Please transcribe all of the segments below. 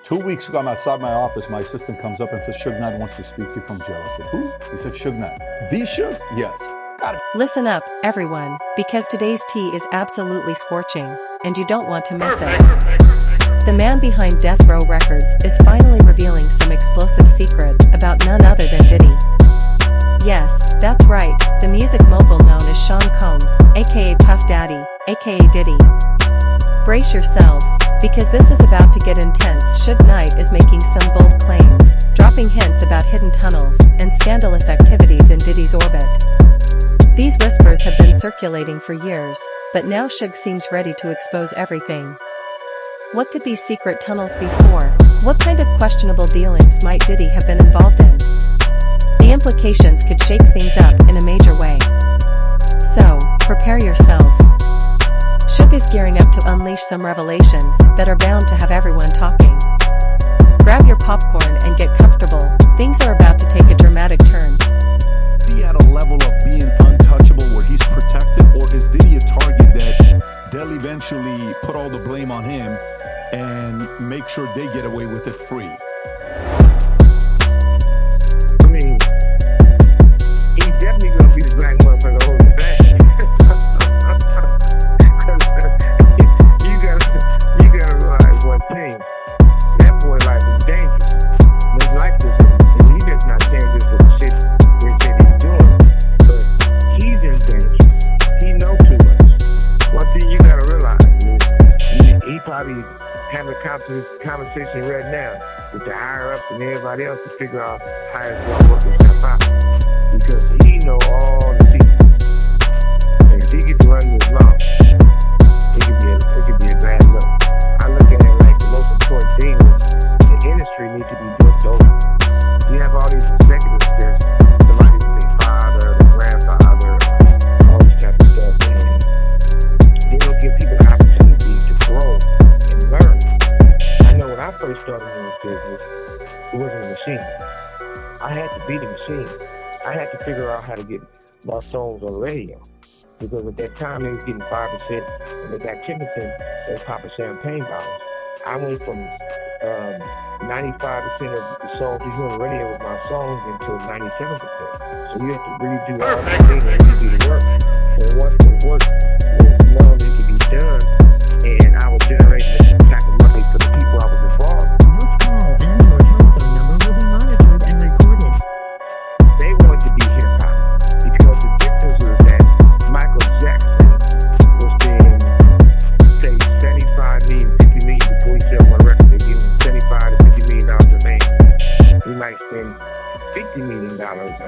2 weeks ago, I'm outside my office. My assistant comes up and says, Suge Knight wants to speak to you from jail. I said, who? He said, Suge Knight. The Suge? Yes. Got it. Listen up, everyone, because today's tea is absolutely scorching, and you don't want to miss it. The man behind Death Row Records is finally revealing some explosive secrets about none other than Diddy. Yes, that's right, the music mogul known as Sean Combs, aka Puff Daddy, aka Diddy. Brace yourselves, because this is about to get intense. Suge Knight is making some bold claims, dropping hints about hidden tunnels and scandalous activities in Diddy's orbit. These whispers have been circulating for years, but now Suge seems ready to expose everything. What could these secret tunnels be for? What kind of questionable dealings might Diddy have been involved in? The implications could shake things up in a major way. So, prepare yourselves. Suge is gearing up to unleash some revelations that are bound to have everyone talking. Grab your popcorn and get comfortable, things are about to take a dramatic turn. Is he at a level of being untouchable where he's protected, or is Diddy a target that they'll eventually put all the blame on him and make sure they get away with it free? I mean, he's definitely gonna be the black motherfucker holding it back. you gotta realize one thing. That boy life is dangerous. His life is, and he just not dangerous for the shit they say he's doing. But he's in danger. He knows too much. One thing you gotta realize is he probably having a conversation right now with the higher ups and everybody else to figure out how it's gonna work himself out. Because he know all the secrets. And if he gets to run this long, it could be a bad look. I look at it like the most important thing is the industry needs to be looked over. You have all these executives, there's somebody with their father, their grandfather, all this type of stuff, and they don't give people the opportunity to grow and learn. I know when I first started in this business, it wasn't a machine. I had to be the machine. I had to figure out how to get my songs on the radio. Because at that time, they was getting 5%, and they got 10%, they was popping champagne bottles. I went from 95% of the songs you hear on the radio with my songs until 97%. So you have to really do all the things and really do the work. And once the work was known it could be done, and I was generating this type of money for the people I was involved. This call and your telephone number will be monitored and recorded. They wanted to be hip-hop because the difference was that Michael Jackson was paying, say, 75 million, 50 million before he sell one record. They give him 75 to 50 million dollars a man. He might spend $50 million.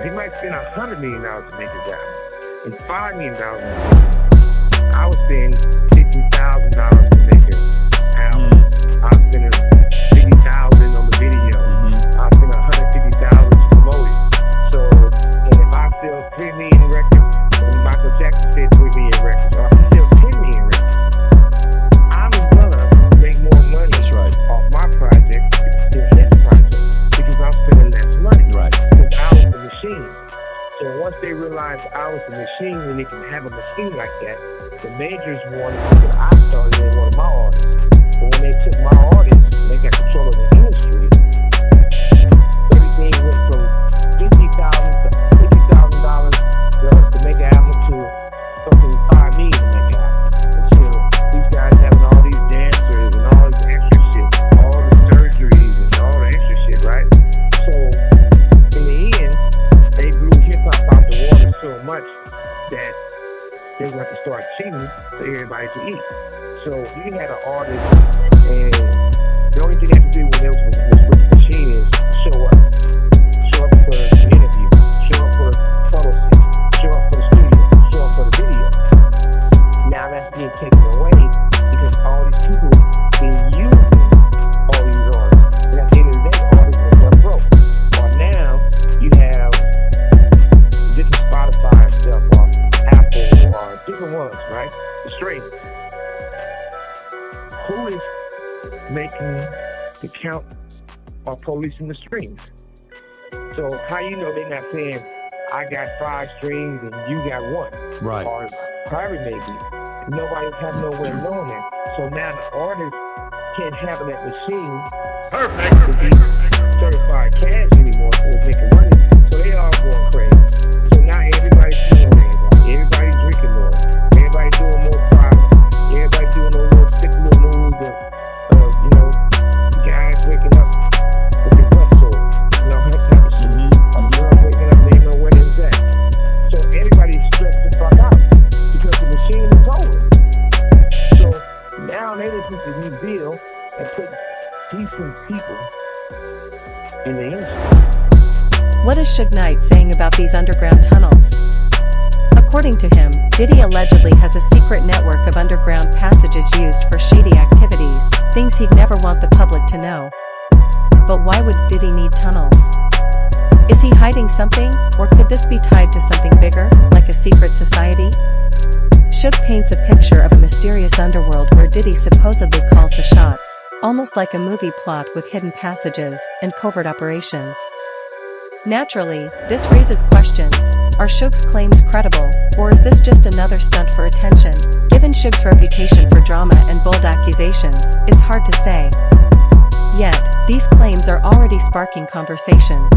He might spend $100 million to make it down, and $5 million to make it. I was spending $50,000 to make an album. I was spending $50,000 on the video. I was spending $150,000 to promote it. So, and if I sell 3 million records, and Michael Jackson said 3 million records, or if I sell 10 million records, I'm gonna make more money off my project than his project because I'm spending less money. Right. Because I was the machine. So once they realized I was the machine, and they can have a machine like that, the majors wanted what I started in one of my artists. But when they took my artists, they got control of the industry. Everything went from $50,000 to make an album to fucking $5 million to make an album. Until these guys having all these dancers and all this extra shit, all the surgeries and all the extra shit, right? So in the end, they blew hip hop out the water so much that they were going to start cheating for everybody to eat. So you had an artist, and the only thing they had to do when they was with the machine is show up. Show up for the interview, show up for the photo set, show up for the studio, show up for the video. Now that's being taken away because all these people being using all these artists. And at the end of the day, artists end up broke. Or now you have different Spotify and stuff, or Apple, or different ones, right? The streams. Who is making the count or policing the streams? So how you know they're not saying, I got 5 streams and you got 1? Right. Or private maybe. Nobody has no way of knowing that. So now the artist can't have that machine to be certified cash anymore for making money. So they all going crazy. So now everybody's feeling everybody. Everybody's drinking more. Everybody doing more products. Everybody doing those little sick little moves of guys waking up with their butt sore. That type of shit. A girl waking up, they know where it's at. So everybody's stressed the fuck out because the machine is over. So now they listen to this bill and put decent people in the industry. What is Suge Knight saying about these underground tunnels? According to him, Diddy allegedly has a secret network of underground passages used for shady activities, things he'd never want the public to know. But why would Diddy need tunnels? Is he hiding something, or could this be tied to something bigger, like a secret society? Suge paints a picture of a mysterious underworld where Diddy supposedly calls the shots, almost like a movie plot with hidden passages and covert operations. Naturally, this raises questions. Are Suge's claims credible, or is this just another stunt for attention? Given Suge's reputation for drama and bold accusations, it's hard to say. Yet, these claims are already sparking conversations.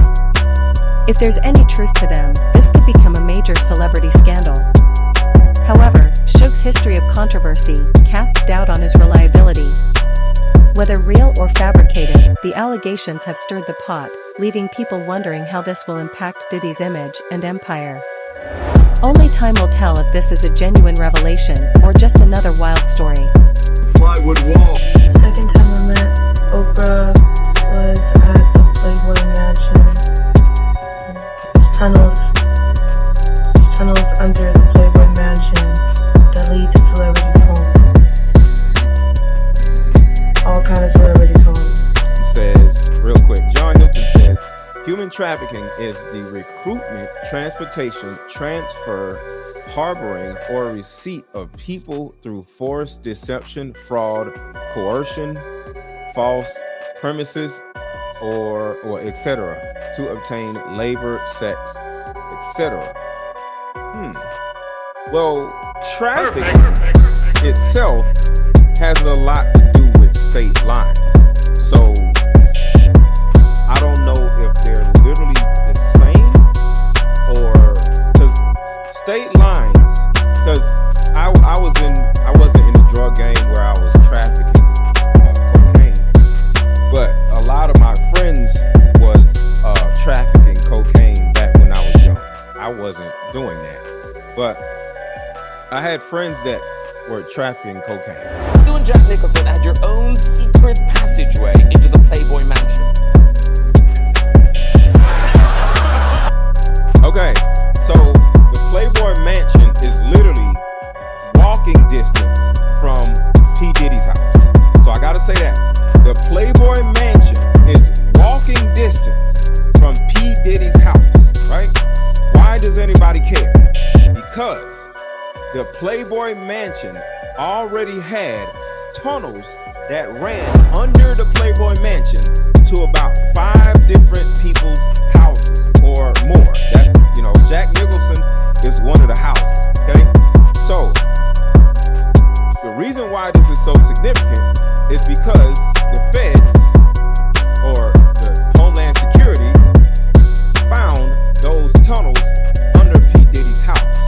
If there's any truth to them, this could become a major celebrity scandal. However, Suge's history of controversy casts doubt on his reliability. Whether real or fabricated, the allegations have stirred the pot, leaving people wondering how this will impact Diddy's image and empire. Only time will tell if this is a genuine revelation or just another wild story. Plywood wall. Second time I met Oprah was at the Playboy Mansion. Tunnels under the Playboy Mansion that lead to celebrities' homes. All kind of celebrities' homes. He says, real quick, John Hilton says, human trafficking is the recruitment, transportation, transfer, harboring, or receipt of people through force, deception, fraud, coercion, false premises, or etc. to obtain labor, sex, etc. Well, trafficking itself has a lot to do with state lines. So I don't know if they're literally the same, or because state lines, because I wasn't in the drug game where I was trafficking cocaine, but a lot of my friends was trafficking cocaine back when I was young. I wasn't doing that, but I had friends that were trafficking cocaine. You and Jack Nicholson had your own secret passageway into the Playboy Mansion. Okay, so the Playboy Mansion is literally walking distance from P. Diddy's house. So I gotta say that. The Playboy Mansion is walking distance from P. Diddy's house, right? Why does anybody care? Because the Playboy Mansion already had tunnels that ran under the Playboy Mansion to about 5 different people's houses or more. That's, Jack Nicholson is one of the houses, okay? So, the reason why this is so significant is because the feds, or the Homeland Security, found those tunnels under P. Diddy's house.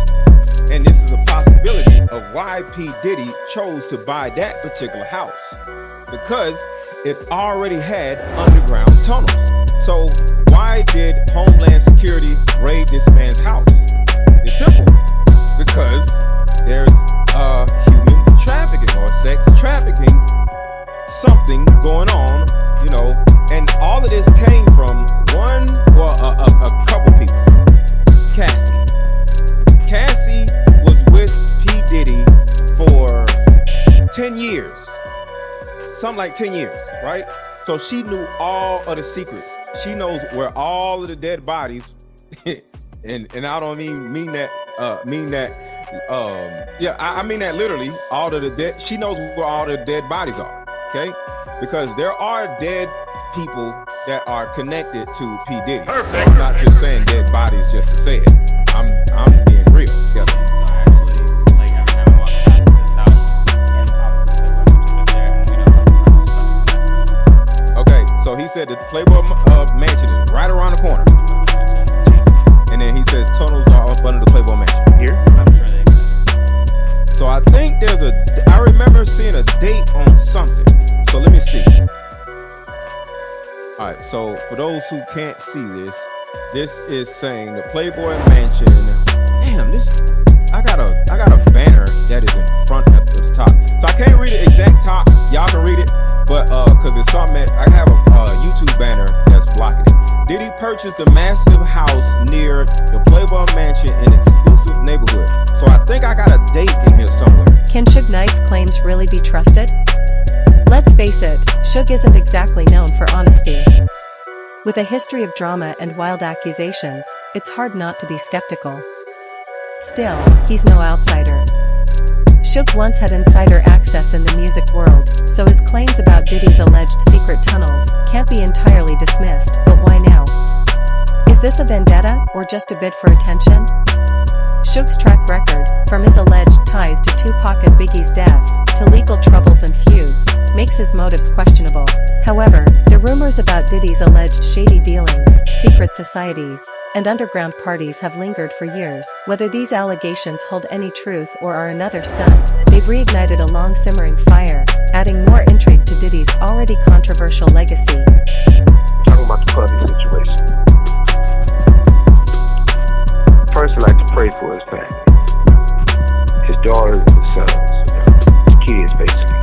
And this is a possibility of why P. Diddy chose to buy that particular house, because it already had underground tunnels. So why did Homeland Security raid this man's house? It's simple, because there's human trafficking or sex trafficking, something going on, and all of this came from a couple people. Cassie was with P. Diddy for 10 years, something like 10 years, right? So she knew all of the secrets. She knows where all of the dead bodies, and I don't mean that I mean that literally, all of the dead. She knows where all the dead bodies are, okay? Because there are dead people that are connected to P. Diddy. So I'm not just saying dead bodies just to say it. I'm being real. Yeah. Okay, So he said the Playboy Mansion is right around the corner. And then he says tunnels are up under the Playboy Mansion. Here? I'm sure they So I think I remember seeing a date on something. So let me see. All right, so for those who can't see this is saying the Playboy Mansion. Damn, I got a banner that is in front of the top. So I can't read the exact top. Y'all can read it, but cause it's something I have a YouTube banner that's blocking it. Diddy purchased a massive house near the Playboy Mansion in an exclusive neighborhood. So I think I got a date in here somewhere. Can Suge Knight's claims really be trusted? Let's face it, Suge isn't exactly known for honesty. With a history of drama and wild accusations, it's hard not to be skeptical. Still, he's no outsider. Suge once had insider access in the music world, so his claims about Diddy's alleged secret tunnels can't be entirely dismissed, but why now? Is this a vendetta, or just a bid for attention? Suge's track record, from his alleged ties to Tupac and Biggie's deaths, to legal troubles and feuds, makes his motives questionable. However, the rumors about Diddy's alleged shady dealings, secret societies, and underground parties have lingered for years. Whether these allegations hold any truth or are another stunt, they've reignited a long-simmering fire, adding more intrigue to Diddy's already controversial legacy. Talking about the puppy situation. First, I'd like to pray for his family, his daughters and his sons, his kids, basically.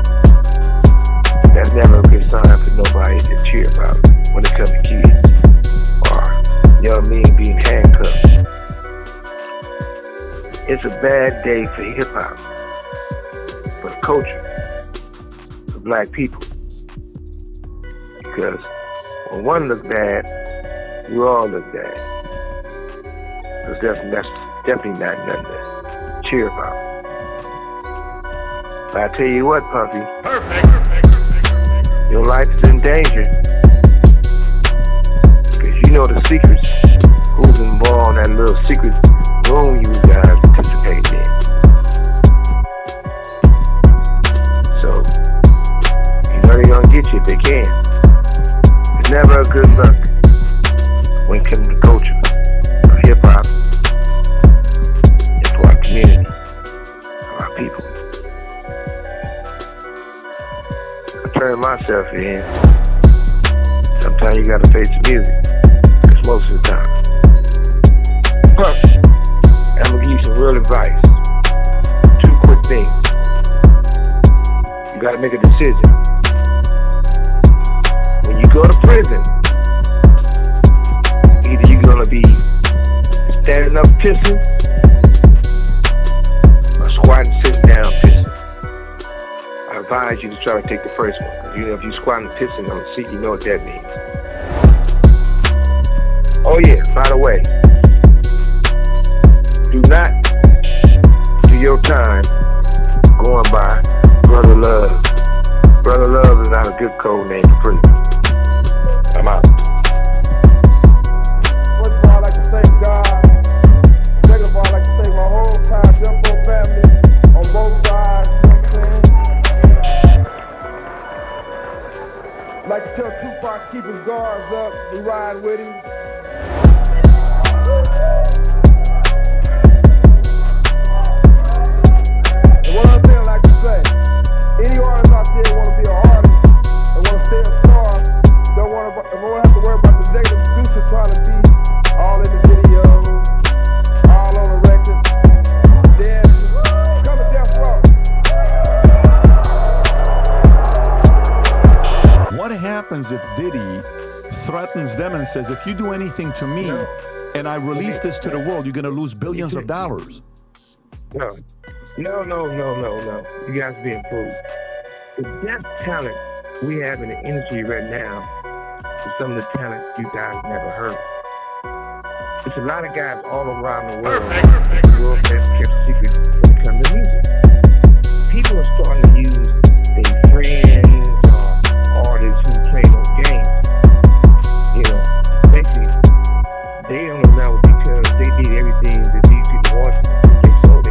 That's never a good sign for nobody to cheer about when it comes to kids or young men being handcuffed. It's a bad day for hip-hop, for the culture, for black people. Because when one looks bad, you all look bad. Because that's definitely not nothing to cheer about. But I tell you what, Puffy, your life is in danger. Because you know the secrets, who's involved in that little secret room you guys participate in. So, you know they're going to get you if they can. It's never a good luck when it comes to culture of hip-hop and for our community, for our people. I turn myself in. Sometimes you gotta face the music. That's most of the time. Perfect. I'm gonna give you some real advice. 2 quick things. You gotta make a decision. When you go to prison, either you're gonna be standing up pissing or squatting, sitting down pissing. I advise you to try to take the first one. Because you know, if you're squatting and pissing on the seat, you know what that means. Oh yeah, by the way, do not do your time going by Brother Love. Brother Love is not a good code name for prison. I'm out. First of all, I'd like to thank God. Second of all, I'd like to thank my whole entire Jumbo family on both sides, you know what I'm saying? I'd like to tell Tupac keep his guards up, we ride with him. And one other thing I'd like to say, any artists out there want to be an artist and want to stay a star, don't want to have to worry about the executive producer trying to be all in the video, all on the record. Then come to Death Row. What happens if Diddy threatens them and says, if you do anything to me and I release this to the world, you're going to lose billions of dollars? No. You guys are being fooled. The best talent we have in the industry right now is some of the talent you guys never heard. There's a lot of guys all around the world that the world has kept secret when it comes to music. People are starting to use their friends or artists who play those games. You know, basically, they on the level because they did everything that these people wanted. They sold.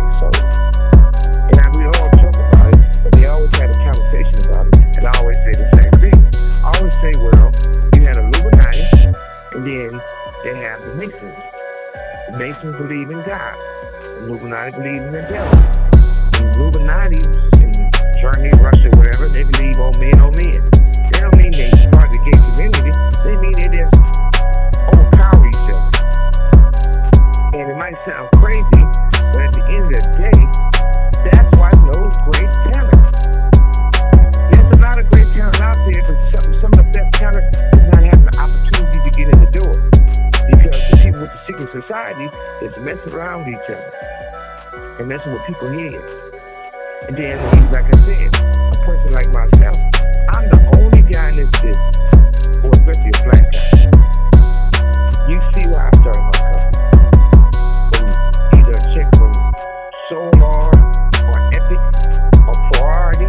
And we all talk about it, but they always had a conversation about it. And I always say the same thing. I always say, well, And then they have the Masons. The Masons believe in God. The Illuminati believe in the devil. The Illuminati in Germany, Russia, whatever, they believe on men on men. They don't mean they part of the gay community. They mean they just overpower each other. And it might sound crazy, but at the end of the day, that's why those great talent. There's a lot of great talent out there, but some of the best talent is not having the opportunity to get in the door. Because the people with the secret society is messing around with each other and messing with people's heads. And then, like I said, a person like myself, I'm the only guy in this business, or especially a black guy. You see why I started my company. From either a chick from Solar or Epic or Priority.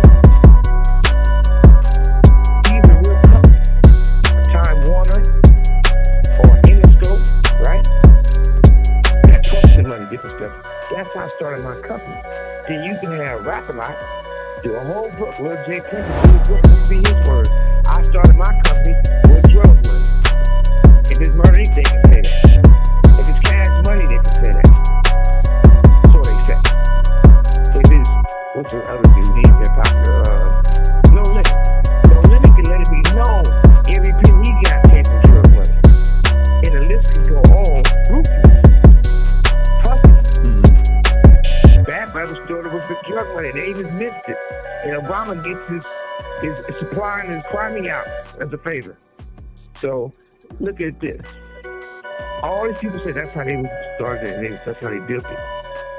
These are real companies. Time Warner or Interscope, right? That costs the money, different stuff. That's how I started my company. Then you can have Rap-A-Lot, do a whole book. Lil J. Prince do a book, this be his word. I started my company with drug money. If it's money, they can say that. If it's cash money, they can say that. So they say. If it's, what's the other dude? He's been popular. No Limit. No Limit can let it be known every penny he got paid for drug money. And the list can go on. Ruthless. Puffy. Bad Bible started with the drug money. They even missed it. And Obama gets his supply and his crime out as a favor. So look at this. All these people say that's how they started it. That's how they built it.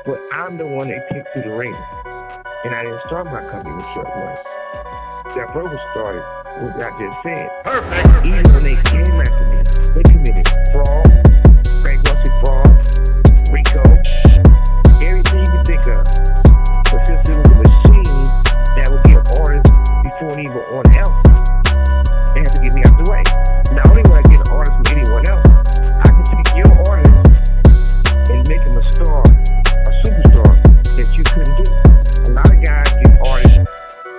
But I'm the one they kicked to the ring. And I didn't start my company with drug money. That brother started with what I just said. Perfect. Even when they came after me, they committed fraud, bankruptcy fraud, RICO, everything you can think of. But since it was a machine that would get orders before anyone else, they had to get me out the way. Not only would I get an order from anyone else, I can take your orders and make them a star, a superstar that you couldn't do. A lot of guys get orders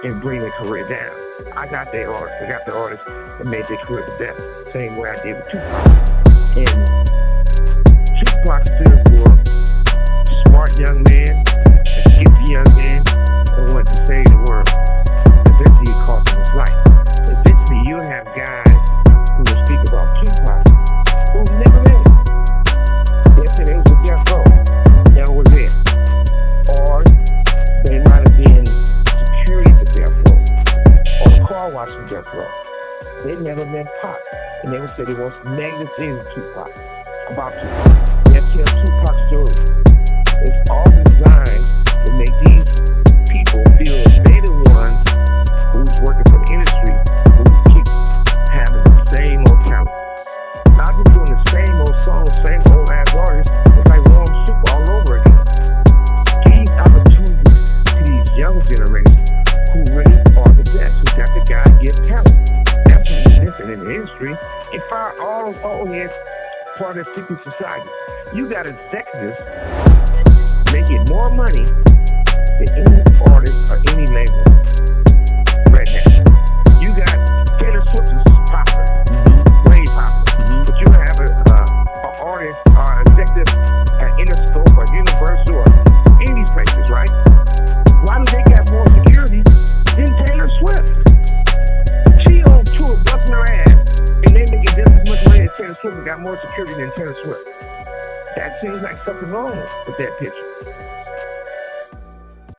and bring their career down. I got their orders. I got the orders and made their career the best. Same way I did with Tupac. And Tupac stood for a smart young man, a gifted young man, that wanted to save the world. Eventually, it cost him his life. Eventually, you'll have guys who will speak about Tupac who never met him. They said it was with Death Row. Never was there. Or they might have been security for Death Row. Or the car wash for Death Row. They never met Pac. And they would say they want some negative things about Tupac. They'll tell Tupac's story. It's all designed to make these people feel they're the ones who's working for the industry who keep having the same old talent. I've been doing the same old songs, same old ass artists. It's like warm soup all over again. These opportunities to these younger generations who really are the best, who got the God-given talent. That's what is different in the industry. And fire all of old heads part of the secret society. You got executives making more money than any artist or any label right now. You got Taylor Swift is popular, way popular. But you have an artist or executive at Interscope or Universal or any of these places, right? Why do they got more security than Taylor Swift? She on tour busting her ass, and they making just as much money as Taylor Swift and got more security than Taylor Swift. That seems like something wrong with that picture.